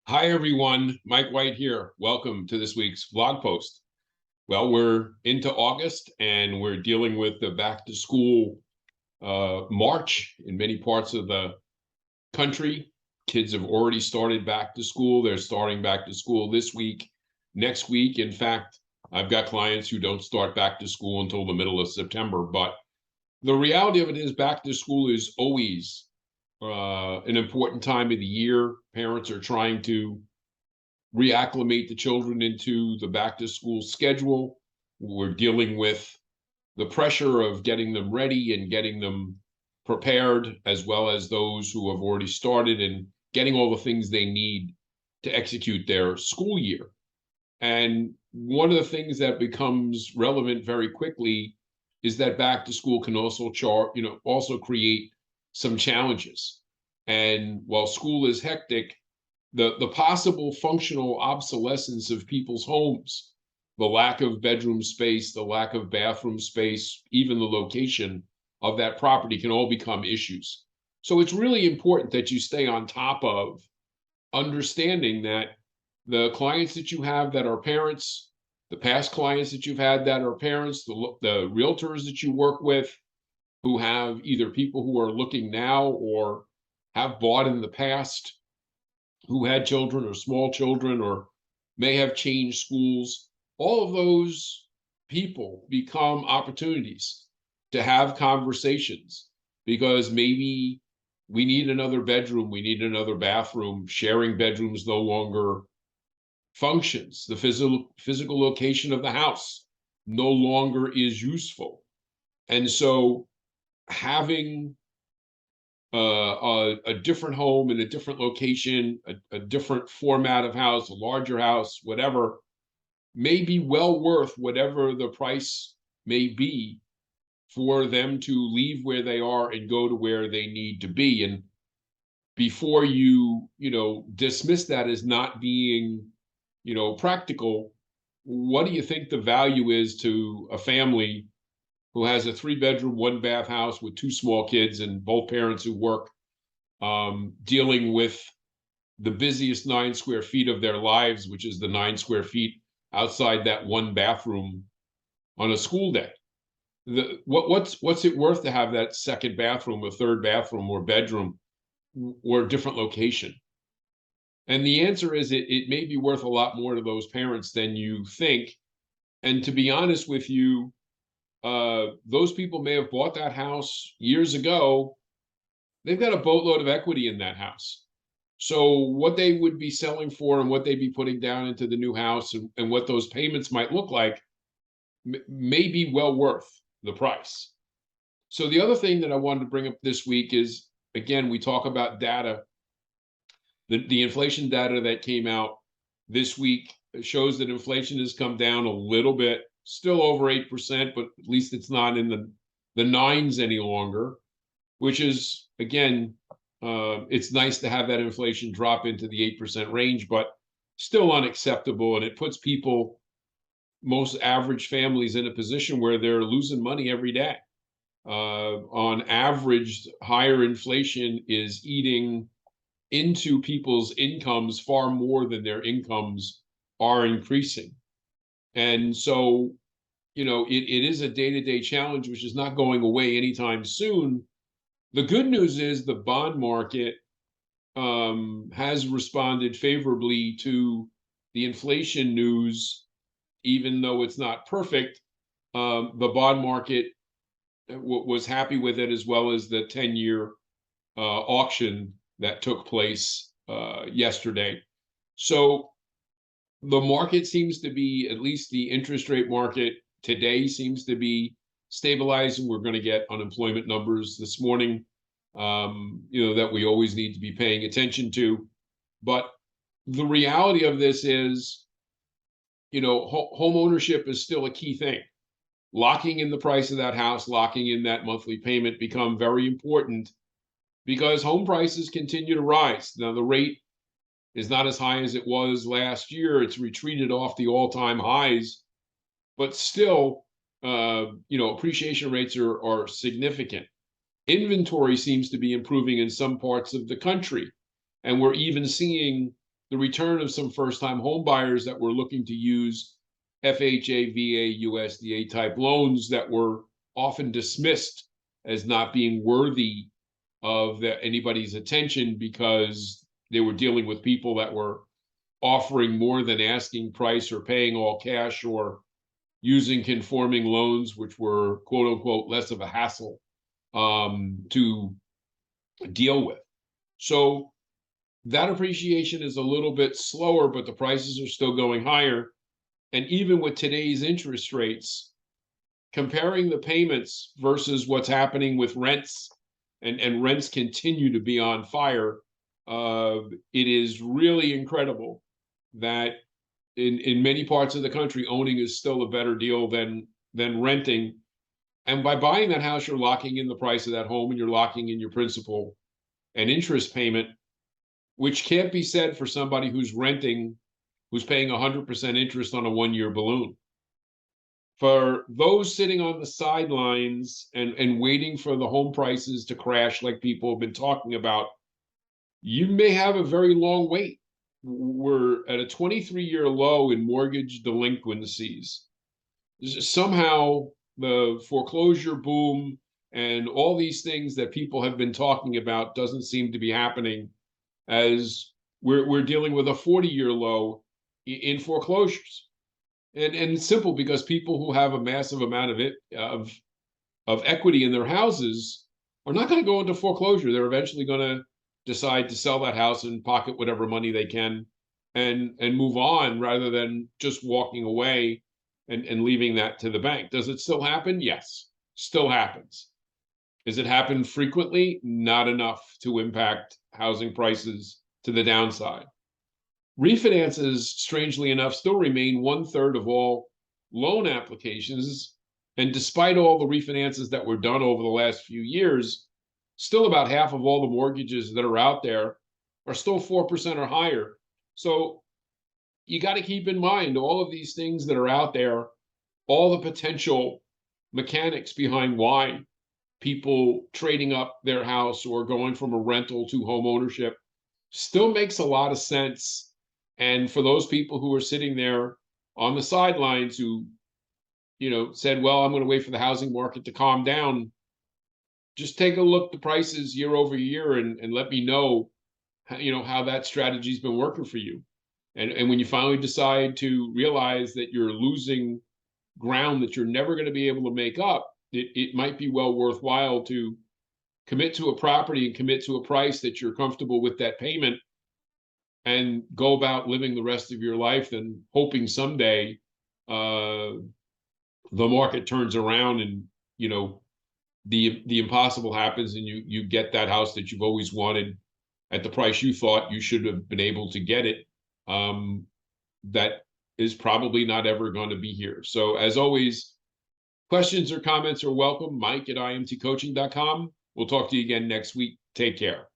Hi, everyone. Mike White here. Welcome to this week's blog post. Well, we're into August and we're dealing with the back to school march in many parts of the country. Kids have already started back to school. They're starting back to school this week, next week. In fact, I've got clients who don't start back to school until the middle of September. But the reality of it is, back to school is always an important time of the year. Parents are trying to reacclimate the children into the back to school schedule. We're dealing with the pressure of getting them ready and getting them prepared, as well as those who have already started and getting all the things they need to execute their school year. And one of the things that becomes relevant very quickly is that back to school can also create some challenges. And while school is hectic, the possible functional obsolescence of people's homes, the lack of bedroom space, the lack of bathroom space, even the location of that property can all become issues. So it's really important that you stay on top of understanding that the clients that you have that are parents, the past clients that you've had that are parents, the realtors that you work with who have either people who are looking now or have bought in the past, who had children or small children or may have changed schools, all of those people become opportunities to have conversations because maybe we need another bedroom, we need another bathroom. Sharing bedrooms no longer functions. The physical location of the house no longer is useful. And so having a different home in a different location, a different format of house, a larger house, whatever, may be well worth whatever the price may be for them to leave where they are and go to where they need to be. And before you dismiss that as not being, practical, what do you think the value is to a family who has a 3-bedroom, 1-bath house with 2 small kids and both parents who work, dealing with the busiest 9 square feet of their lives, which is the 9 square feet outside that 1 bathroom on a school day? What's it worth to have that second bathroom or third bathroom or bedroom or a different location? And the answer is it may be worth a lot more to those parents than you think. And to be honest with you, those people may have bought that house years ago. They've got a boatload of equity in that house. So what they would be selling for and what they'd be putting down into the new house and what those payments might look like may be well worth the price. So the other thing that I wanted to bring up this week is, again, we talk about data. The inflation data that came out this week shows that inflation has come down a little bit, still over 8%, but at least it's not in the nines any longer, which is, again, it's nice to have that inflation drop into the 8% range, but still unacceptable. And it puts people, most average families, in a position where they're losing money every day. On average, higher inflation is eating into people's incomes far more than their incomes are increasing. And so, it is a day-to-day challenge, which is not going away anytime soon. The good news is the bond market has responded favorably to the inflation news, even though it's not perfect. The bond market was happy with it, as well as the 10-year auction that took place yesterday. So the market seems to be, at least the interest rate market today, seems to be stabilizing. We're going to get unemployment numbers this morning, that we always need to be paying attention to. But the reality of this is, home ownership is still a key thing. Locking in the price of that house, locking in that monthly payment become very important because home prices continue to rise. Now, the rate is not as high as it was last year. It's retreated off the all-time highs, but still, appreciation rates are significant. Inventory seems to be improving in some parts of the country, and we're even seeing the return of some first-time home buyers that were looking to use FHA, VA, USDA type loans that were often dismissed as not being worthy of anybody's attention because they were dealing with people that were offering more than asking price or paying all cash or using conforming loans, which were quote unquote less of a hassle to deal with. So that appreciation is a little bit slower, but the prices are still going higher. And even with today's interest rates, comparing the payments versus what's happening with rents, and rents continue to be on fire, it is really incredible that in many parts of the country, owning is still a better deal than renting. And by buying that house, you're locking in the price of that home and you're locking in your principal and interest payment, which can't be said for somebody who's renting, who's paying 100% interest on a 1-year balloon. For those sitting on the sidelines and waiting for the home prices to crash, like people have been talking about, you may have a very long wait. We're at a 23-year low in mortgage delinquencies. Somehow, the foreclosure boom and all these things that people have been talking about doesn't seem to be happening, as we're dealing with a 40-year low in foreclosures. And it's simple because people who have a massive amount of equity in their houses are not going to go into foreclosure. They're eventually going to decide to sell that house and pocket whatever money they can and move on, rather than just walking away and leaving that to the bank. Does it still happen? Yes, still happens. Does it happen frequently? Not enough to impact housing prices to the downside. Refinances, strangely enough, still remain 1/3 of all loan applications. And despite all the refinances that were done over the last few years, still about half of all the mortgages that are out there are still 4% or higher. So you got to keep in mind all of these things that are out there, all the potential mechanics behind why people trading up their house or going from a rental to home ownership still makes a lot of sense. And for those people who are sitting there on the sidelines who, said, well, I'm going to wait for the housing market to calm down, just take a look at the prices year over year and let me know, how that strategy's been working for you. And when you finally decide to realize that you're losing ground that you're never going to be able to make up, it might be well worthwhile to commit to a property and commit to a price that you're comfortable with that payment, and go about living the rest of your life and hoping someday the market turns around and the impossible happens and you get that house that you've always wanted at the price you thought you should have been able to get it. That is probably not ever going to be here. So as always, questions or comments are welcome. Mike at imtcoaching.com. We'll talk to you again next week. Take care.